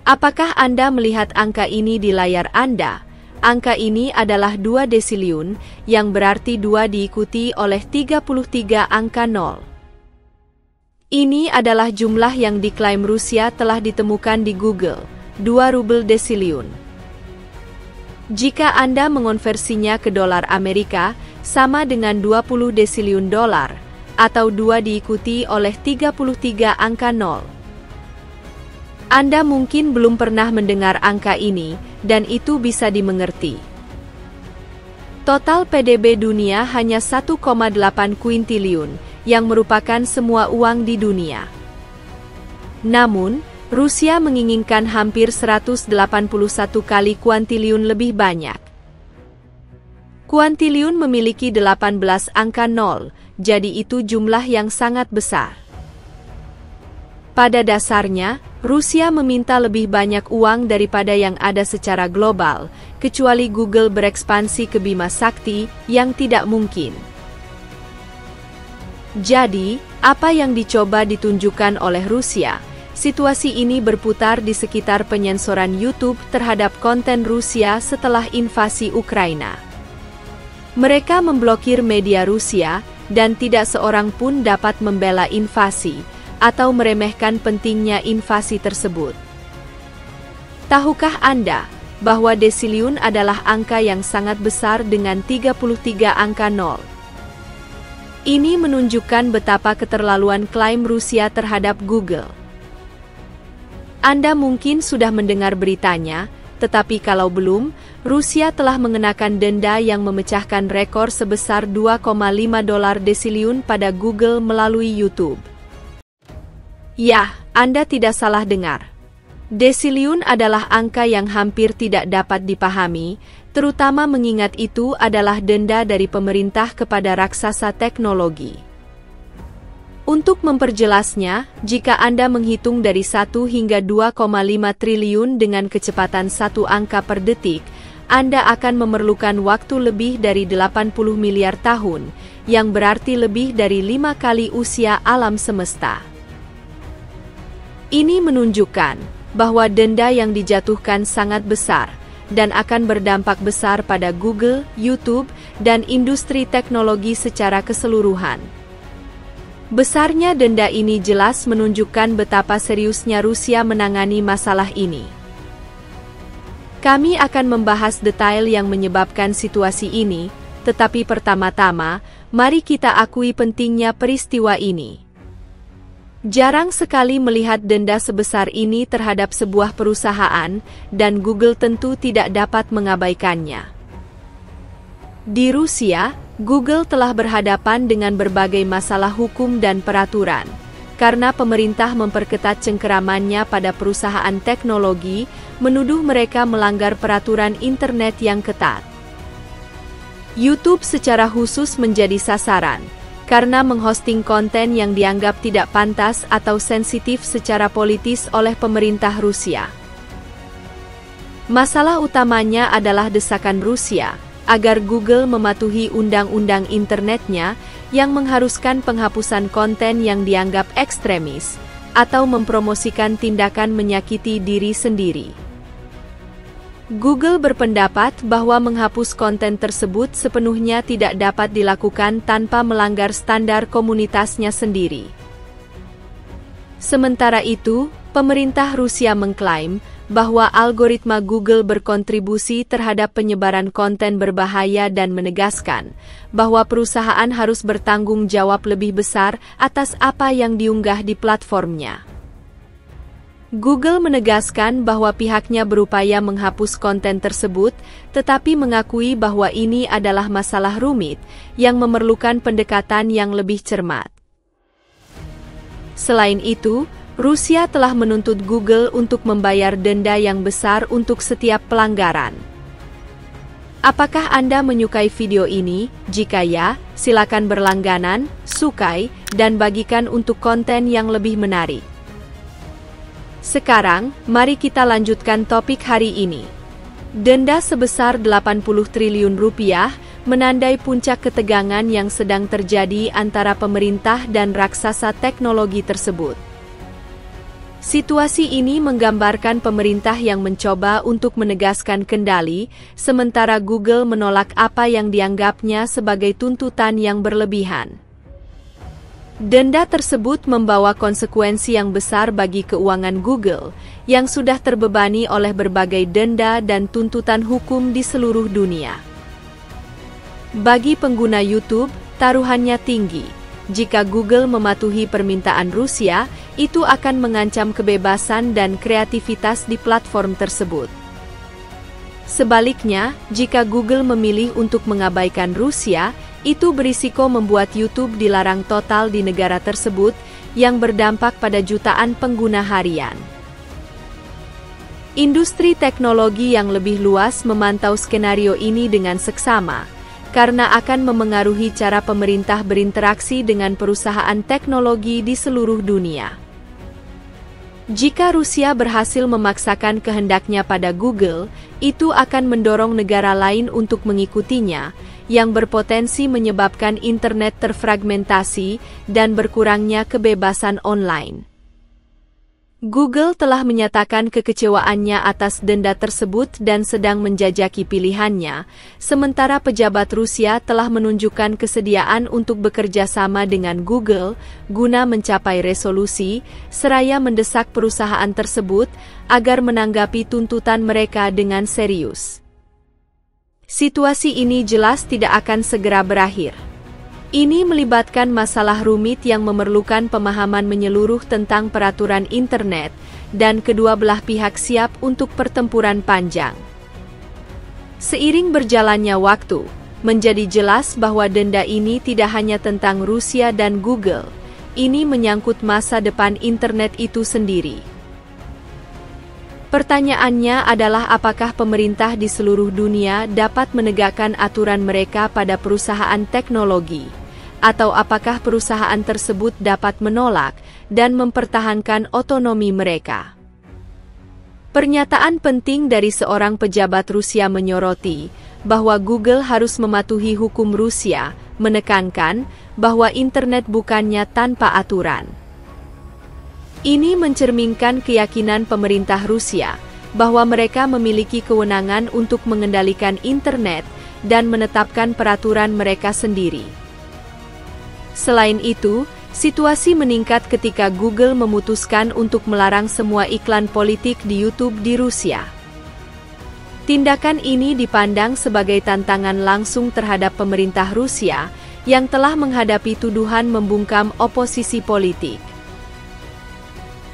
Apakah Anda melihat angka ini di layar Anda? Angka ini adalah 2 desiliun, yang berarti 2 diikuti oleh 33 angka 0. Ini adalah jumlah yang diklaim Rusia telah ditemukan di Google, 2 rubel desiliun. Jika Anda mengonversinya ke dolar Amerika, sama dengan 20 desiliun dolar, atau 2 diikuti oleh 33 angka 0. Anda mungkin belum pernah mendengar angka ini, dan itu bisa dimengerti. Total PDB dunia hanya 1,8 kuintiliun, yang merupakan semua uang di dunia. Namun, Rusia menginginkan hampir 181 kali kuantiliun lebih banyak. Kuantiliun memiliki 18 angka 0, jadi itu jumlah yang sangat besar. Pada dasarnya, Rusia meminta lebih banyak uang daripada yang ada secara global, kecuali Google berekspansi ke Bima Sakti, yang tidak mungkin. Jadi, apa yang dicoba ditunjukkan oleh Rusia? Situasi ini berputar di sekitar penyensoran YouTube terhadap konten Rusia setelah invasi Ukraina. Mereka memblokir media Rusia, dan tidak seorang pun dapat membela invasi, atau meremehkan pentingnya invasi tersebut. Tahukah Anda bahwa desiliun adalah angka yang sangat besar dengan 33 angka 0? Ini menunjukkan betapa keterlaluan klaim Rusia terhadap Google. Anda mungkin sudah mendengar beritanya, tetapi kalau belum, Rusia telah mengenakan denda yang memecahkan rekor sebesar 2,5 dolar desiliun pada Google melalui YouTube. Ya, Anda tidak salah dengar. Desiliun adalah angka yang hampir tidak dapat dipahami, terutama mengingat itu adalah denda dari pemerintah kepada raksasa teknologi. Untuk memperjelasnya, jika Anda menghitung dari 1 hingga 2,5 triliun dengan kecepatan 1 angka per detik, Anda akan memerlukan waktu lebih dari 80 miliar tahun, yang berarti lebih dari 5 kali usia alam semesta. Ini menunjukkan bahwa denda yang dijatuhkan sangat besar dan akan berdampak besar pada Google, YouTube, dan industri teknologi secara keseluruhan. Besarnya denda ini jelas menunjukkan betapa seriusnya Rusia menangani masalah ini. Kami akan membahas detail yang menyebabkan situasi ini, tetapi pertama-tama, mari kita akui pentingnya peristiwa ini. Jarang sekali melihat denda sebesar ini terhadap sebuah perusahaan, dan Google tentu tidak dapat mengabaikannya. Di Rusia, Google telah berhadapan dengan berbagai masalah hukum dan peraturan, karena pemerintah memperketat cengkeramannya pada perusahaan teknologi, menuduh mereka melanggar peraturan internet yang ketat. YouTube secara khusus menjadi sasaran, karena menghosting konten yang dianggap tidak pantas atau sensitif secara politis oleh pemerintah Rusia. Masalah utamanya adalah desakan Rusia agar Google mematuhi undang-undang internetnya yang mengharuskan penghapusan konten yang dianggap ekstremis atau mempromosikan tindakan menyakiti diri sendiri. Google berpendapat bahwa menghapus konten tersebut sepenuhnya tidak dapat dilakukan tanpa melanggar standar komunitasnya sendiri. Sementara itu, pemerintah Rusia mengklaim bahwa algoritma Google berkontribusi terhadap penyebaran konten berbahaya dan menegaskan bahwa perusahaan harus bertanggung jawab lebih besar atas apa yang diunggah di platformnya. Google menegaskan bahwa pihaknya berupaya menghapus konten tersebut, tetapi mengakui bahwa ini adalah masalah rumit yang memerlukan pendekatan yang lebih cermat. Selain itu, Rusia telah menuntut Google untuk membayar denda yang besar untuk setiap pelanggaran. Apakah Anda menyukai video ini? Jika ya, silakan berlangganan, sukai, dan bagikan untuk konten yang lebih menarik. Sekarang, mari kita lanjutkan topik hari ini. Denda sebesar 80 triliun rupiah menandai puncak ketegangan yang sedang terjadi antara pemerintah dan raksasa teknologi tersebut. Situasi ini menggambarkan pemerintah yang mencoba untuk menegaskan kendali, sementara Google menolak apa yang dianggapnya sebagai tuntutan yang berlebihan. Denda tersebut membawa konsekuensi yang besar bagi keuangan Google, yang sudah terbebani oleh berbagai denda dan tuntutan hukum di seluruh dunia. Bagi pengguna YouTube, taruhannya tinggi. Jika Google mematuhi permintaan Rusia, itu akan mengancam kebebasan dan kreativitas di platform tersebut. Sebaliknya, jika Google memilih untuk mengabaikan Rusia, itu berisiko membuat YouTube dilarang total di negara tersebut, yang berdampak pada jutaan pengguna harian. Industri teknologi yang lebih luas memantau skenario ini dengan seksama, karena akan memengaruhi cara pemerintah berinteraksi dengan perusahaan teknologi di seluruh dunia. Jika Rusia berhasil memaksakan kehendaknya pada Google, itu akan mendorong negara lain untuk mengikutinya, yang berpotensi menyebabkan internet terfragmentasi dan berkurangnya kebebasan online. Google telah menyatakan kekecewaannya atas denda tersebut dan sedang menjajaki pilihannya, sementara pejabat Rusia telah menunjukkan kesediaan untuk bekerja sama dengan Google guna mencapai resolusi, seraya mendesak perusahaan tersebut agar menanggapi tuntutan mereka dengan serius. Situasi ini jelas tidak akan segera berakhir. Ini melibatkan masalah rumit yang memerlukan pemahaman menyeluruh tentang peraturan internet, dan kedua belah pihak siap untuk pertempuran panjang. Seiring berjalannya waktu, menjadi jelas bahwa denda ini tidak hanya tentang Rusia dan Google, ini menyangkut masa depan internet itu sendiri. Pertanyaannya adalah apakah pemerintah di seluruh dunia dapat menegakkan aturan mereka pada perusahaan teknologi, atau apakah perusahaan tersebut dapat menolak dan mempertahankan otonomi mereka. Pernyataan penting dari seorang pejabat Rusia menyoroti bahwa Google harus mematuhi hukum Rusia, menekankan bahwa internet bukannya tanpa aturan. Ini mencerminkan keyakinan pemerintah Rusia bahwa mereka memiliki kewenangan untuk mengendalikan internet dan menetapkan peraturan mereka sendiri. Selain itu, situasi meningkat ketika Google memutuskan untuk melarang semua iklan politik di YouTube di Rusia. Tindakan ini dipandang sebagai tantangan langsung terhadap pemerintah Rusia yang telah menghadapi tuduhan membungkam oposisi politik.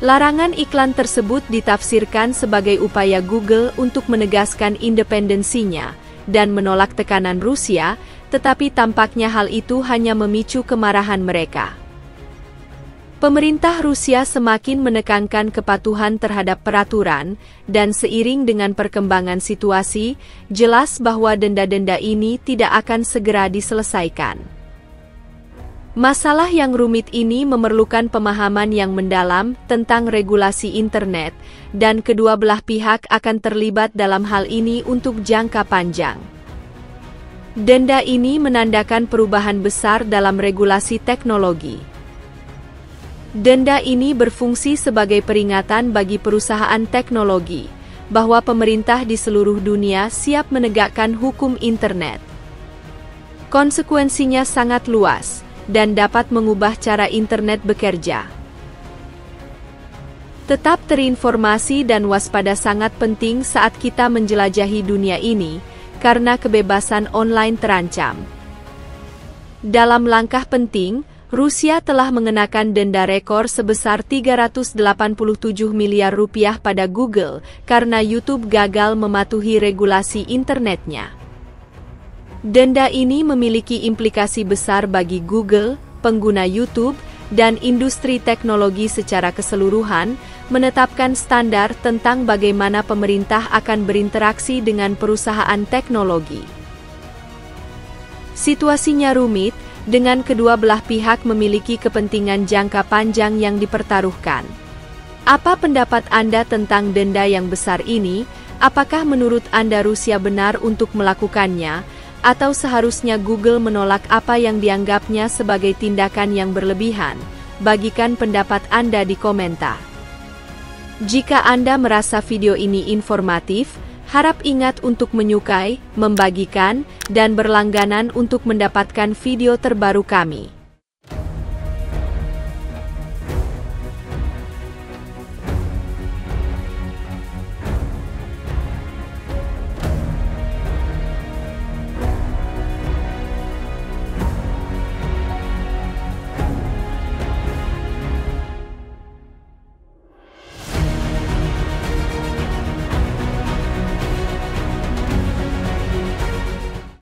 Larangan iklan tersebut ditafsirkan sebagai upaya Google untuk menegaskan independensinya dan menolak tekanan Rusia, tetapi tampaknya hal itu hanya memicu kemarahan mereka. Pemerintah Rusia semakin menekankan kepatuhan terhadap peraturan, dan seiring dengan perkembangan situasi, jelas bahwa denda-denda ini tidak akan segera diselesaikan. Masalah yang rumit ini memerlukan pemahaman yang mendalam tentang regulasi internet, dan kedua belah pihak akan terlibat dalam hal ini untuk jangka panjang. Denda ini menandakan perubahan besar dalam regulasi teknologi. Denda ini berfungsi sebagai peringatan bagi perusahaan teknologi bahwa pemerintah di seluruh dunia siap menegakkan hukum internet. Konsekuensinya sangat luas dan dapat mengubah cara internet bekerja. Tetap terinformasi dan waspada sangat penting saat kita menjelajahi dunia ini, karena kebebasan online terancam. Dalam langkah penting, Rusia telah mengenakan denda rekor sebesar 387 miliar rupiah pada Google karena YouTube gagal mematuhi regulasi internetnya. Denda ini memiliki implikasi besar bagi Google, pengguna YouTube, dan industri teknologi secara keseluruhan, menetapkan standar tentang bagaimana pemerintah akan berinteraksi dengan perusahaan teknologi. Situasinya rumit, dengan kedua belah pihak memiliki kepentingan jangka panjang yang dipertaruhkan. Apa pendapat Anda tentang denda yang besar ini? Apakah menurut Anda Rusia benar untuk melakukannya? Atau seharusnya Google menolak apa yang dianggapnya sebagai tindakan yang berlebihan? Bagikan pendapat Anda di komentar. Jika Anda merasa video ini informatif, harap ingat untuk menyukai, membagikan, dan berlangganan untuk mendapatkan video terbaru kami.